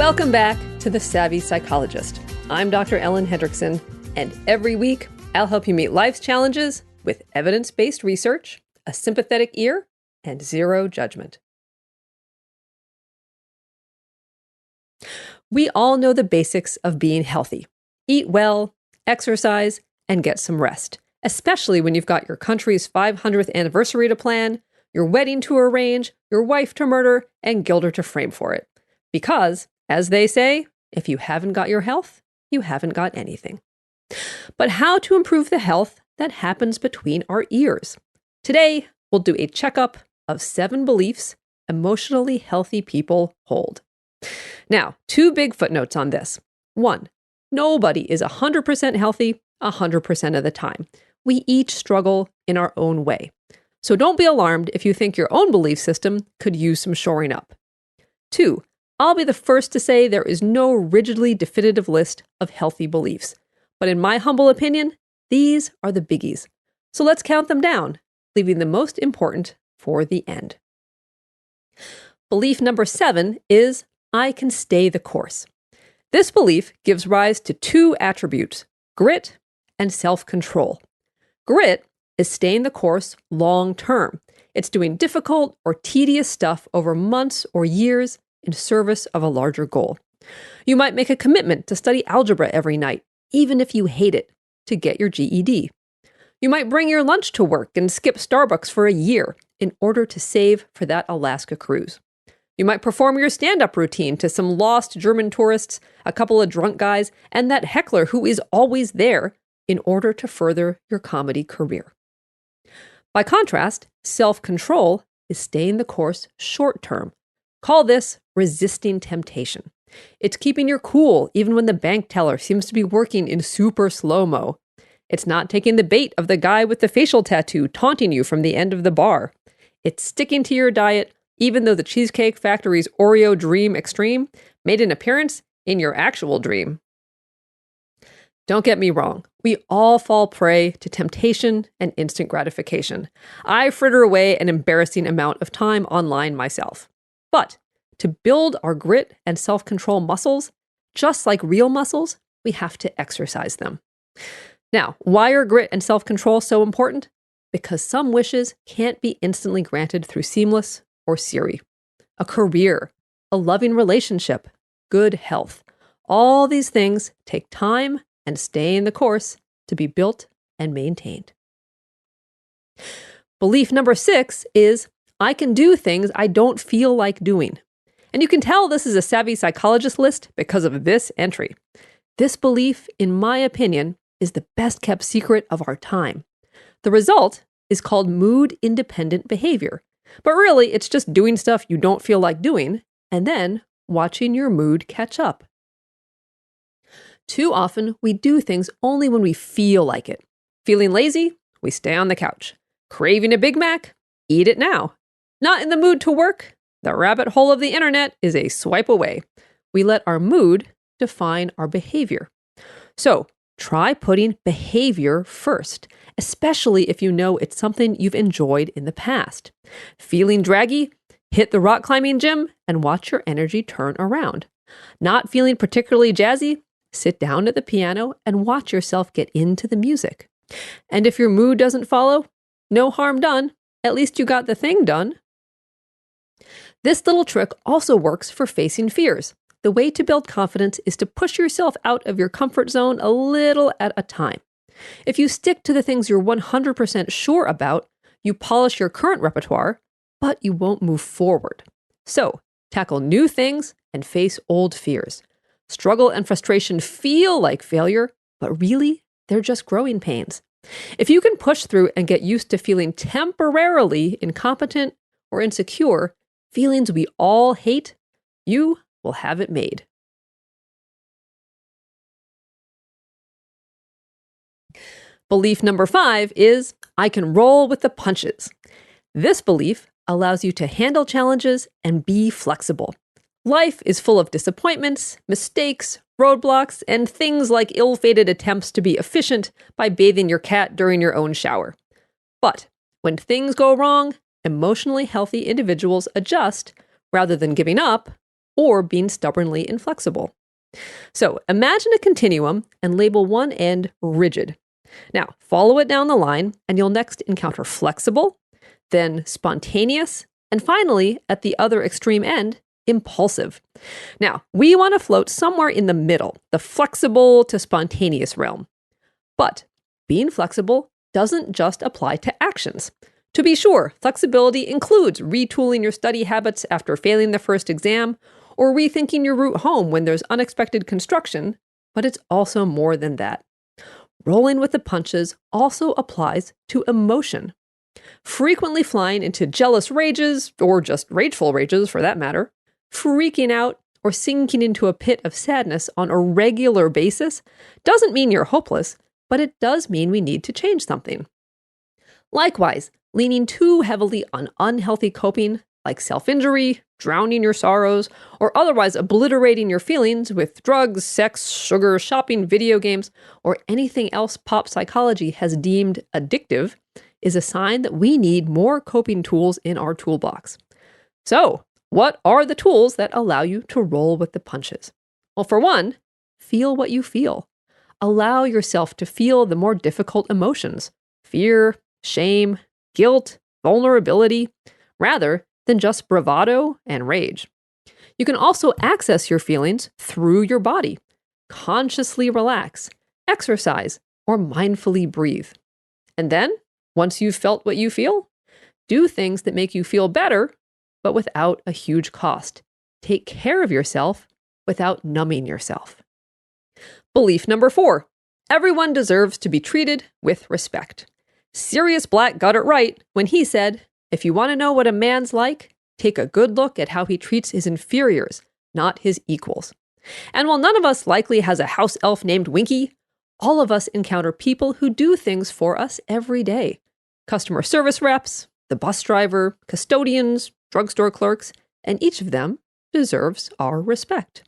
Welcome back to The Savvy Psychologist. I'm Dr. Ellen Hendrickson, and every week I'll help you meet life's challenges with evidence-based research, a sympathetic ear, and zero judgment. We all know the basics of being healthy. Eat well, exercise, and get some rest, especially when you've got your country's 500th anniversary to plan, your wedding to arrange, your wife to murder, and Gilder to frame for it. Because, as they say, if you haven't got your health, you haven't got anything. But how to improve the health that happens between our ears? Today, we'll do a checkup of 7 beliefs emotionally healthy people hold. Now, 2 big footnotes on this. 1, nobody is 100% healthy 100% of the time. We each struggle in our own way. So don't be alarmed if you think your own belief system could use some shoring up. 2, I'll be the first to say there is no rigidly definitive list of healthy beliefs. But in my humble opinion, these are the biggies. So let's count them down, leaving the most important for the end. Belief number 7 is, I can stay the course. This belief gives rise to 2 attributes, grit and self-control. Grit is staying the course long term. It's doing difficult or tedious stuff over months or years in service of a larger goal. You might make a commitment to study algebra every night, even if you hate it, to get your GED. You might bring your lunch to work and skip Starbucks for a year in order to save for that Alaska cruise. You might perform your stand-up routine to some lost German tourists, a couple of drunk guys, and that heckler who is always there in order to further your comedy career. By contrast, self-control is staying the course short-term. Call this resisting temptation. It's keeping your cool even when the bank teller seems to be working in super slow-mo. It's not taking the bait of the guy with the facial tattoo taunting you from the end of the bar. It's sticking to your diet even though the Cheesecake Factory's Oreo Dream Extreme made an appearance in your actual dream. Don't get me wrong, we all fall prey to temptation and instant gratification. I fritter away an embarrassing amount of time online myself. But to build our grit and self-control muscles, just like real muscles, we have to exercise them. Now, why are grit and self-control so important? Because some wishes can't be instantly granted through Seamless or Siri. A career, a loving relationship, good health. All these things take time and stay in the course to be built and maintained. Belief number 6 is, I can do things I don't feel like doing. And you can tell this is a Savvy Psychologist list because of this entry. This belief, in my opinion, is the best kept secret of our time. The result is called mood-independent behavior. But really, it's just doing stuff you don't feel like doing, and then watching your mood catch up. Too often, we do things only when we feel like it. Feeling lazy? We stay on the couch. Craving a Big Mac? Eat it now. Not in the mood to work? The rabbit hole of the internet is a swipe away. We let our mood define our behavior. So, try putting behavior first, especially if you know it's something you've enjoyed in the past. Feeling draggy? Hit the rock climbing gym and watch your energy turn around. Not feeling particularly jazzy? Sit down at the piano and watch yourself get into the music. And if your mood doesn't follow, no harm done. At least you got the thing done. This little trick also works for facing fears. The way to build confidence is to push yourself out of your comfort zone a little at a time. If you stick to the things you're 100% sure about, you polish your current repertoire, but you won't move forward. So, tackle new things and face old fears. Struggle and frustration feel like failure, but really, they're just growing pains. If you can push through and get used to feeling temporarily incompetent or insecure, feelings we all hate, you will have it made. Belief number 5 is, I can roll with the punches. This belief allows you to handle challenges and be flexible. Life is full of disappointments, mistakes, roadblocks, and things like ill-fated attempts to be efficient by bathing your cat during your own shower. But when things go wrong, emotionally healthy individuals adjust rather than giving up or being stubbornly inflexible. So imagine a continuum and label one end rigid. Now, follow it down the line, and you'll next encounter flexible, then spontaneous, and finally, at the other extreme end, impulsive. Now, we want to float somewhere in the middle, the flexible to spontaneous realm. But being flexible doesn't just apply to actions. To be sure, flexibility includes retooling your study habits after failing the first exam, or rethinking your route home when there's unexpected construction, but it's also more than that. Rolling with the punches also applies to emotion. Frequently flying into jealous rages, or just rageful rages for that matter, freaking out, or sinking into a pit of sadness on a regular basis doesn't mean you're hopeless, but it does mean we need to change something. Likewise, leaning too heavily on unhealthy coping, like self-injury, drowning your sorrows, or otherwise obliterating your feelings with drugs, sex, sugar, shopping, video games, or anything else pop psychology has deemed addictive, is a sign that we need more coping tools in our toolbox. So, what are the tools that allow you to roll with the punches? Well, for one, feel what you feel. Allow yourself to feel the more difficult emotions: fear, shame, guilt, vulnerability, rather than just bravado and rage. You can also access your feelings through your body. Consciously relax, exercise, or mindfully breathe. And then, once you've felt what you feel, do things that make you feel better, but without a huge cost. Take care of yourself without numbing yourself. Belief number 4. Everyone deserves to be treated with respect. Sirius Black got it right when he said, "If you want to know what a man's like, take a good look at how he treats his inferiors, not his equals." And while none of us likely has a house elf named Winky, all of us encounter people who do things for us every day. Customer service reps, the bus driver, custodians, drugstore clerks, and each of them deserves our respect.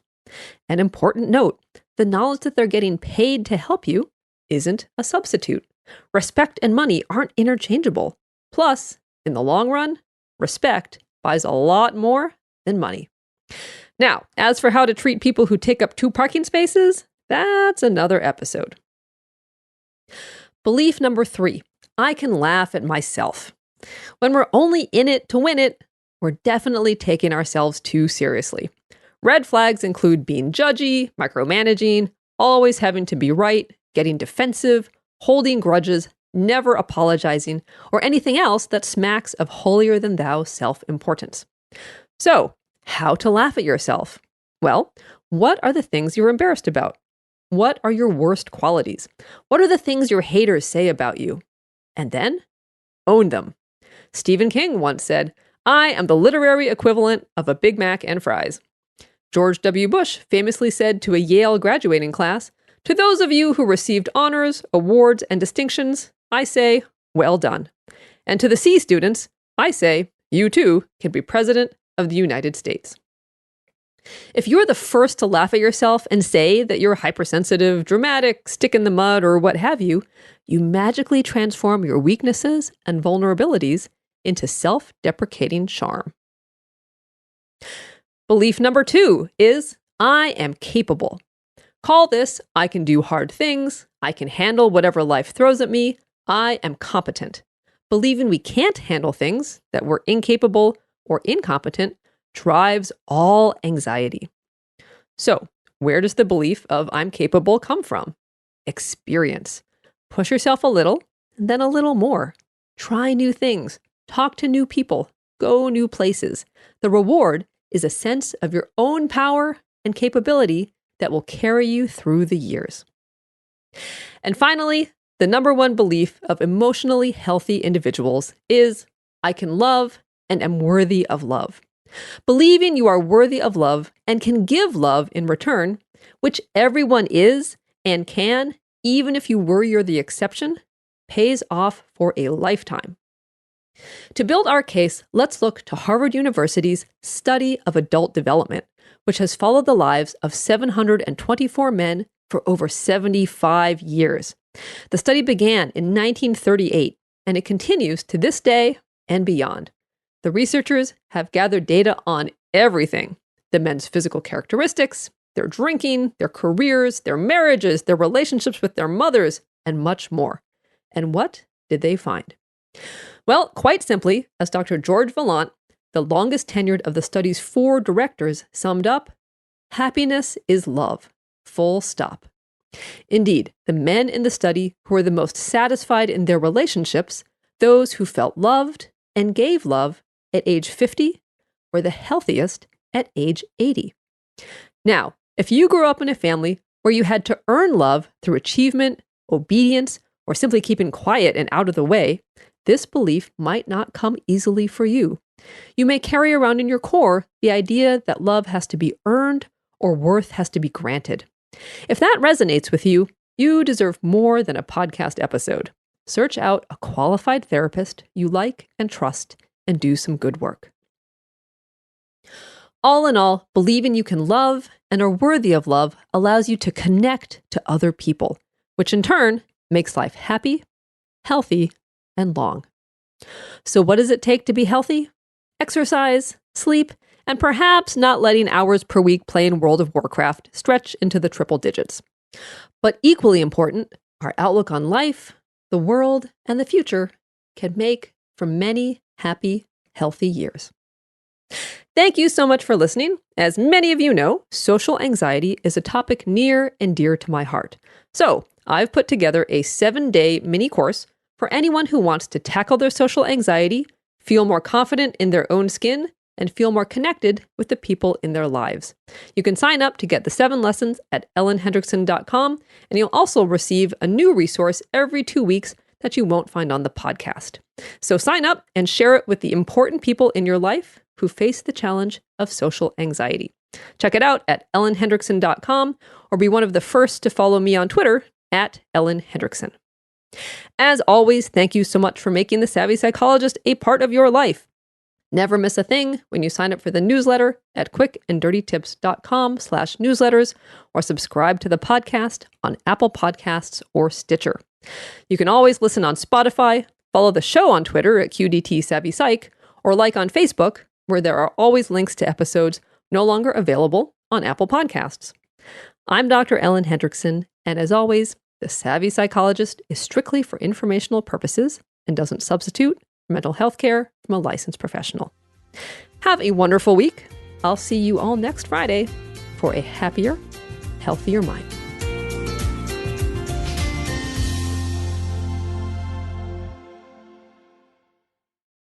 An important note, the knowledge that they're getting paid to help you isn't a substitute. Respect and money aren't interchangeable. Plus, in the long run, respect buys a lot more than money. Now, as for how to treat people who take up 2 parking spaces, that's another episode. Belief number 3, I can laugh at myself. When we're only in it to win it, we're definitely taking ourselves too seriously. Red flags include being judgy, micromanaging, always having to be right, getting defensive, holding grudges, never apologizing, or anything else that smacks of holier-than-thou self-importance. So, how to laugh at yourself? Well, what are the things you're embarrassed about? What are your worst qualities? What are the things your haters say about you? And then, own them. Stephen King once said, "I am the literary equivalent of a Big Mac and fries." George W. Bush famously said to a Yale graduating class, "To those of you who received honors, awards, and distinctions, I say, well done. And to the C students, I say, you too can be President of the United States." If you're the first to laugh at yourself and say that you're hypersensitive, dramatic, stick in the mud, or what have you, you magically transform your weaknesses and vulnerabilities into self-deprecating charm. Belief number 2 is, I am capable. Call this, I can do hard things, I can handle whatever life throws at me, I am competent. Believing we can't handle things, that we're incapable or incompetent, drives all anxiety. So, where does the belief of I'm capable come from? Experience. Push yourself a little, and then a little more. Try new things. Talk to new people. Go new places. The reward is a sense of your own power and capability that will carry you through the years. And finally, the number 1 belief of emotionally healthy individuals is, I can love and am worthy of love. Believing you are worthy of love and can give love in return, which everyone is and can, even if you worry you're the exception, pays off for a lifetime. To build our case, let's look to Harvard University's study of adult development, which has followed the lives of 724 men for over 75 years. The study began in 1938, and it continues to this day and beyond. The researchers have gathered data on everything: the men's physical characteristics, their drinking, their careers, their marriages, their relationships with their mothers, and much more. And what did they find? Well, quite simply, as Dr. George Vaillant, the longest tenured of the study's 4 directors, summed up, happiness is love. Full stop. Indeed, the men in the study who were the most satisfied in their relationships, those who felt loved and gave love at age 50, were the healthiest at age 80. Now, if you grew up in a family where you had to earn love through achievement, obedience, or simply keeping quiet and out of the way, this belief might not come easily for you. You may carry around in your core the idea that love has to be earned or worth has to be granted. If that resonates with you, you deserve more than a podcast episode. Search out a qualified therapist you like and trust and do some good work. All in all, believing you can love and are worthy of love allows you to connect to other people, which in turn makes life happy, healthy, and long. So what does it take to be healthy? Exercise, sleep, and perhaps not letting hours per week playing World of Warcraft stretch into the triple digits. But equally important, our outlook on life, the world, and the future can make for many happy, healthy years. Thank you so much for listening. As many of you know, social anxiety is a topic near and dear to my heart. So I've put together a 7-day mini course for anyone who wants to tackle their social anxiety, feel more confident in their own skin, and feel more connected with the people in their lives. You can sign up to get the 7 lessons at ellenhendrickson.com, and you'll also receive a new resource every 2 weeks that you won't find on the podcast. So sign up and share it with the important people in your life who face the challenge of social anxiety. Check it out at ellenhendrickson.com or be one of the first to follow me on Twitter at ellenhendrickson. As always, thank you so much for making The Savvy Psychologist a part of your life. Never miss a thing when you sign up for the newsletter at quickanddirtytips.com/newsletters or subscribe to the podcast on Apple Podcasts or Stitcher. You can always listen on Spotify, follow the show on Twitter at QDT Savvy Psych, or like on Facebook, where there are always links to episodes no longer available on Apple Podcasts. I'm Dr. Ellen Hendrickson, and as always, The Savvy Psychologist is strictly for informational purposes and doesn't substitute mental health care from a licensed professional. Have a wonderful week. I'll see you all next Friday for a happier, healthier mind.